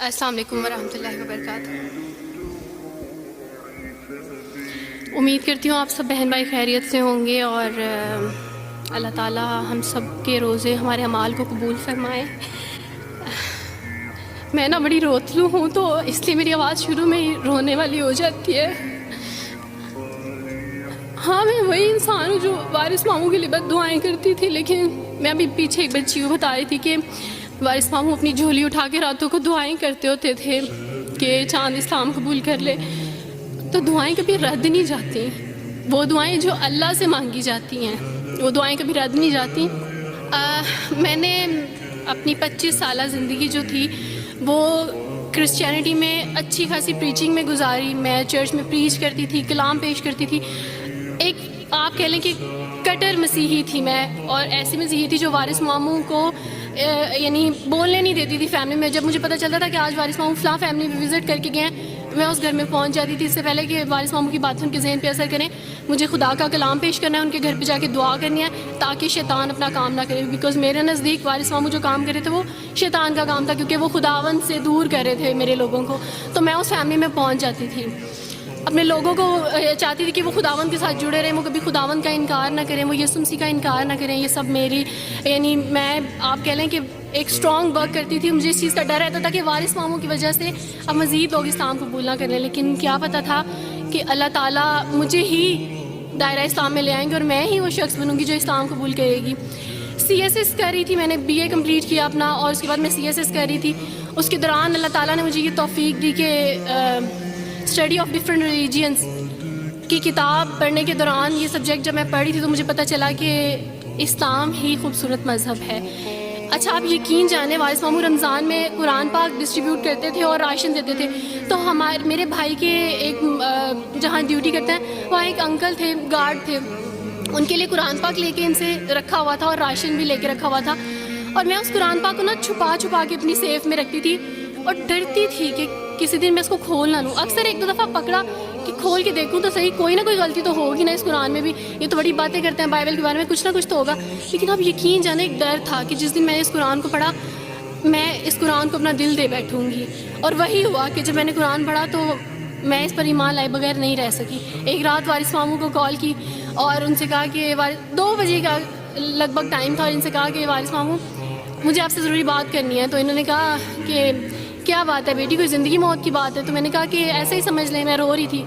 السلام علیکم ورحمۃ اللہ وبرکاتہ۔ امید کرتی ہوں آپ سب بہن بھائی خیریت سے ہوں گے اور اللہ تعالیٰ ہم سب کے روزے ہمارے اعمال کو قبول فرمائے۔ میں نا بڑی روتلو ہوں تو اس لیے میری آواز شروع میں ہی رونے والی ہو جاتی ہے۔ ہاں میں وہی انسان ہوں جو وارث ماموں کے لیے بد دعائیں کرتی تھی، لیکن میں ابھی پیچھے ایک بچی کو بتا رہی تھی کہ وارث ماموں اپنی جھولی اٹھا کے راتوں کو دعائیں کرتے ہوتے تھے کہ چاند اسلام قبول کر لے، تو دعائیں کبھی رد نہیں جاتی۔ وہ دعائیں جو اللہ سے مانگی جاتی ہیں وہ دعائیں کبھی رد نہیں جاتی۔ میں نے اپنی 25 سالہ زندگی جو تھی وہ کرسچینٹی میں اچھی خاصی پریچنگ میں گزاری۔ میں چرچ میں پریچ کرتی تھی، کلام پیش کرتی تھی۔ ایک آپ کہہ لیں کہ کٹر مسیحی تھی میں، اور ایسی مسیحی تھی جو وارث ماموں کو یعنی بولنے نہیں دیتی تھی فیملی میں۔ جب مجھے پتہ چلتا تھا کہ آج وارث ماموں فلاں فیملی میں وزٹ کر کے گئے ہیں، میں اس گھر میں پہنچ جاتی تھی۔ اس سے پہلے کہ وارث ماموں کی باتیں ان کے ذہن پہ اثر کریں، مجھے خدا کا کلام پیش کرنا ہے، ان کے گھر پہ جا کے دعا کرنی ہے تاکہ شیطان اپنا کام نہ کرے، بیکاز میرے نزدیک وارث ماموں جو کام کر رہے تھے وہ شیطان کا کام تھا، کیونکہ وہ خداوند سے دور کر رہے تھے میرے لوگوں کو۔ تو میں اس فیملی میں پہنچ جاتی تھی، اپنے لوگوں کو چاہتی تھی کہ وہ خداوند کے ساتھ جڑے رہیں، وہ کبھی خداوند کا انکار نہ کریں، وہ یسوع مسیح کا انکار نہ کریں۔ یہ سب میری یعنی میں آپ کہہ لیں کہ ایک اسٹرانگ ورک کرتی تھی۔ مجھے اس چیز کا ڈر رہتا تھا کہ وارث ماموں کی وجہ سے اب مزید لوگ اسلام قبول نہ کر لیں، لیکن کیا پتہ تھا کہ اللہ تعالیٰ مجھے ہی دائرہ اسلام میں لے آئیں گے اور میں ہی وہ شخص بنوں گی جو اسلام قبول کرے گی۔ CSS کر رہی تھی، میں نے BA کمپلیٹ کیا اپنا، اور اس کے بعد میں CSS کر رہی تھی۔ اس کے دوران اللہ تعالیٰ نے مجھے یہ توفیق دی کہ اسٹڈی آف ڈفرینٹ ریلیجنس کی کتاب پڑھنے کے دوران یہ سبجیکٹ جب میں پڑھ رہی تھی تو مجھے پتہ چلا کہ اسلام ہی خوبصورت مذہب ہے۔ اچھا آپ یقین جانیں، وارث ماموں رمضان میں قرآن پاک ڈسٹریبیوٹ کرتے تھے اور راشن دیتے تھے، تو میرے بھائی کے ایک جہاں ڈیوٹی کرتے ہیں وہاں ایک انکل تھے، گارڈ تھے، ان کے لیے قرآن پاک لے کے ان سے رکھا ہوا تھا اور راشن بھی لے کے رکھا ہوا تھا، اور میں اس قرآن پاک کو نا چھپا کے اپنی سیف میں رکھتی تھی اور ڈرتی تھی کہ کسی دن میں اس کو کھول نہ لوں۔ اکثر ایک دو دفعہ پکڑا کہ کھول کے دیکھوں تو صحیح، کوئی نہ کوئی غلطی تو ہوگی نا اس قرآن میں بھی، یہ تو بڑی باتیں کرتے ہیں بائبل کے بارے میں، کچھ نہ کچھ تو ہوگا۔ لیکن اب یقین جانے ایک ڈر تھا کہ جس دن میں نے اس قرآن کو پڑھا میں اس قرآن کو اپنا دل دے بیٹھوں گی، اور وہی ہوا کہ جب میں نے قرآن پڑھا تو میں اس پر ایمان لائے بغیر نہیں رہ سکی۔ ایک رات وارث ماموں کو کال کی اور ان سے کہا کہ 2 بجے کا لگ بھگ ٹائم تھا، اور ان سے کہا کہ وارث ماموں مجھے آپ سے ضروری بات کرنی ہے۔ تو انہوں نے کہا کہ کیا بات ہے بیٹی، کوئی زندگی موت کی بات ہے؟ تو میں نے کہا کہ ایسے ہی سمجھ لیں، میں رو رہی تھی۔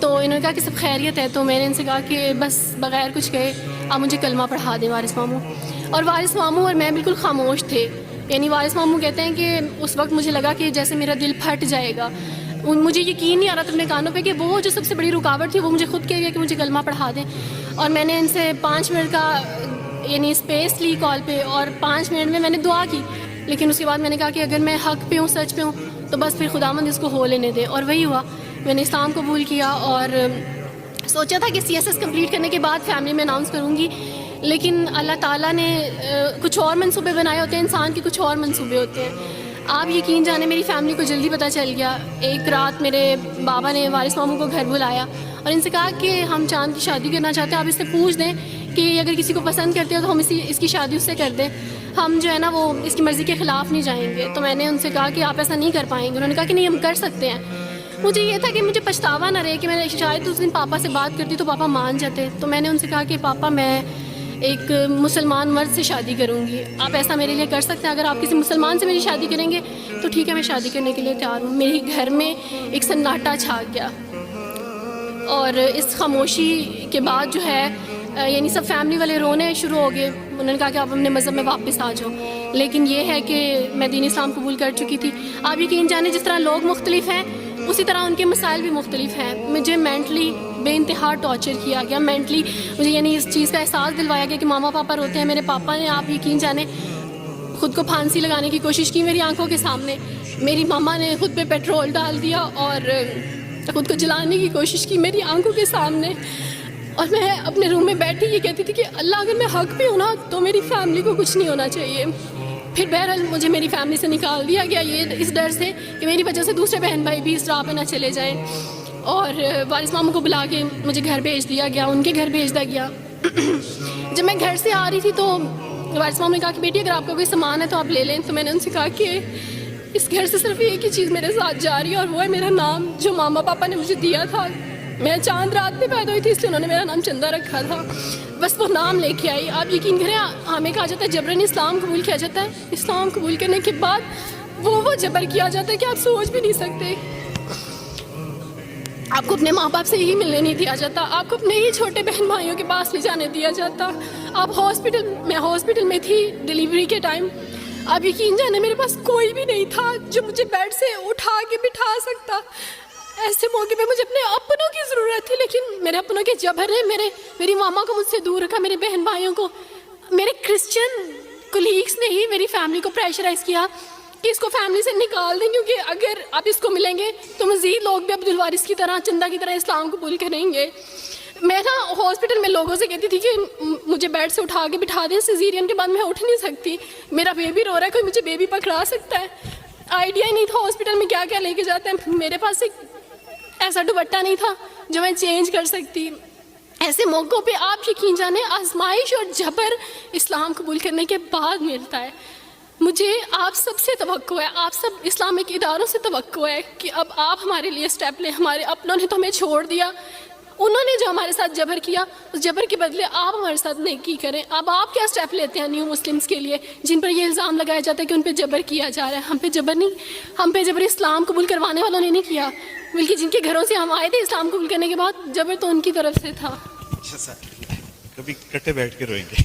تو انہوں نے کہا کہ سب خیریت ہے؟ تو میں نے ان سے کہا کہ بس بغیر کچھ کہے آپ مجھے کلمہ پڑھا دیں وارث ماموں۔ اور وارث ماموں اور میں بالکل خاموش تھے، یعنی وارث ماموں کہتے ہیں کہ اس وقت مجھے لگا کہ جیسے میرا دل پھٹ جائے گا۔ مجھے یقین نہیں آ رہا تھا اپنے کانوں پہ کہ وہ جو سب سے بڑی رکاوٹ تھی وہ مجھے خود کہہ گیا کہ مجھے کلمہ پڑھا دیں۔ اور میں نے ان سے 5 منٹ کا یعنی اسپیس لی کال پہ، اور 5 منٹ میں نے دعا کی، لیکن اس کے بعد میں نے کہا کہ اگر میں حق پہ ہوں، سچ پہ ہوں، تو بس پھر خداوند اس کو ہو لینے دے۔ اور وہی ہوا، میں نے اسلام قبول کیا، اور سوچا تھا کہ CSS کمپلیٹ کرنے کے بعد فیملی میں اناؤنس کروں گی، لیکن اللہ تعالیٰ نے کچھ اور منصوبے بنائے ہوتے ہیں، انسان کے کچھ اور منصوبے ہوتے ہیں۔ آپ یقین جانے میری فیملی کو جلدی پتہ چل گیا۔ ایک رات میرے بابا نے وارث ماموں کو گھر بلایا اور ان سے کہا کہ ہم چاند کی شادی کرنا چاہتے ہیں، آپ اس سے پوچھ دیں کہ اگر کسی کو پسند کرتے ہو تو ہم اس کی شادی اس سے کر دیں، ہم جو ہے نا وہ اس کی مرضی کے خلاف نہیں جائیں گے۔ تو میں نے ان سے کہا کہ آپ ایسا نہیں کر پائیں گے۔ انہوں نے کہا کہ نہیں ہم کر سکتے ہیں۔ مجھے یہ تھا کہ مجھے پچھتاوا نہ رہے کہ میں شاید اس دن پاپا سے بات کرتی تو پاپا مان جاتے۔ تو میں نے ان سے کہا کہ پاپا میں ایک مسلمان مرد سے شادی کروں گی، آپ ایسا میرے لیے کر سکتے ہیں؟ اگر آپ کسی مسلمان سے میری شادی کریں گے تو ٹھیک ہے، میں شادی کرنے کے لیے تیار ہوں۔ میرے گھر میں ایک سناٹا چھا گیا، اور اس خاموشی کے بعد جو ہے یعنی سب فیملی والے رونے شروع ہو گئے۔ انہوں نے کہا کہ آپ اپنے مذہب میں واپس آ جاؤ، لیکن یہ ہے کہ میں دین اسلام قبول کر چکی تھی۔ آپ یقین جانیں جس طرح لوگ مختلف ہیں اسی طرح ان کے مسائل بھی مختلف ہیں۔ مجھے مینٹلی بے انتہا ٹارچر کیا گیا، مینٹلی مجھے یعنی اس چیز کا احساس دلوایا گیا کہ ماما پاپا روتے ہیں۔ میرے پاپا نے آپ یقین جانیں خود کو پھانسی لگانے کی کوشش کی میری آنکھوں کے سامنے، میری ماما نے خود پہ پیٹرول ڈال دیا اور خود کو جلانے کی کوشش کی میری آنکھوں کے سامنے، اور میں اپنے روم میں بیٹھی یہ کہتی تھی کہ اللہ اگر میں حق پہ ہوں نا تو میری فیملی کو کچھ نہیں ہونا چاہیے۔ پھر بہرحال مجھے میری فیملی سے نکال دیا گیا، یہ اس ڈر سے کہ میری وجہ سے دوسرے بہن بھائی بھی اس راہ پہ نہ چلے جائیں، اور وارث ماموں کو بلا کے مجھے گھر بھیج دیا گیا، ان کے گھر بھیج دیا گیا۔ جب میں گھر سے آ رہی تھی تو وارث ماموں نے کہا کہ بیٹی اگر آپ کا کوئی سامان ہے تو آپ لے لیں۔ تو میں نے ان سے کہا کہ اس گھر سے صرف ایک ہی چیز میرے ساتھ جا رہی ہے اور وہ ہے میرا نام جو ماما پاپا نے مجھے دیا تھا. میں چاند رات میں پیدا ہوئی تھی اس لیے انہوں نے میرا نام چندہ رکھا تھا. بس وہ نام لے کے آئی. آپ یقین کریں ہمیں کہا جاتا ہے جبرن اسلام قبول کیا جاتا ہے. اسلام قبول کرنے کے بعد وہ جبر کیا جاتا ہے کہ آپ سوچ بھی نہیں سکتے. آپ کو اپنے ماں باپ سے ہی ملنے نہیں دیا جاتا. آپ کو اپنے ہی چھوٹے بہن بھائیوں کے پاس لے جانے دیا جاتا. آپ میں ہاسپٹل میں تھی ڈلیوری کے ٹائم. آپ یقین جانے میرے پاس کوئی بھی نہیں تھا جو مجھے بیڈ سے اٹھا کے بٹھا سکتا. ایسے موقع پہ مجھے اپنے اپنوں کی ضرورت تھی لیکن میرے اپنوں کے جبر نے میری ماما کو مجھ سے دور رکھا. میرے بہن بھائیوں کو, میرے کرسچن کولیگس نے ہی میری فیملی کو پریشرائز کیا کہ اس کو فیملی سے نکال دیں کیونکہ اگر آپ اس کو ملیں گے تو مزید لوگ بھی عبدالوارث کی طرح چندہ کی طرح اسلام قبول کریں گے. میں نا ہاسپٹل میں لوگوں سے کہتی تھی کہ مجھے بیڈ سے اٹھا کے بٹھا دیں, سیزیرین کے بعد میں اٹھ نہیں سکتی, میرا بیبی رو رہا ہے, کوئی مجھے بیبی پکڑا سکتا ہے. آئیڈیا ہی نہیں تھا ہاسپٹل میں کیا کیا لے کے جاتے ہیں. میرے پاس ایک ایسا دوپٹہ نہیں تھا جو میں چینج کر سکتی. ایسے موقعوں پہ آپ یقین جانے آزمائش اور جبر اسلام قبول کرنے کے بعد ملتا ہے. مجھے آپ سب سے توقع ہے, آپ سب اسلامک اداروں سے توقع ہے کہ اب آپ ہمارے لیے اسٹیپ لیں. ہمارے اپنوں نے تو ہمیں چھوڑ دیا, انہوں نے جو ہمارے ساتھ جبر کیا اس جبر کے بدلے آپ ہمارے ساتھ نیکی کریں. اب آپ کیا اسٹیپ لیتے ہیں نیو مسلمس کے لیے جن پر یہ الزام لگایا جاتا ہے کہ ان پہ جبر کیا جا رہا ہے؟ ہم پہ جبر نہیں, ہم پہ جبر اسلام قبول کروانے والوں نے نہیں کیا, بلکہ جن کے گھروں سے ہم آئے تھے اسلام قبول کرنے کے بعد جبر تو ان کی طرف سے تھا. اچھا سر, کبھی کٹے بیٹھ کے روئیں گے.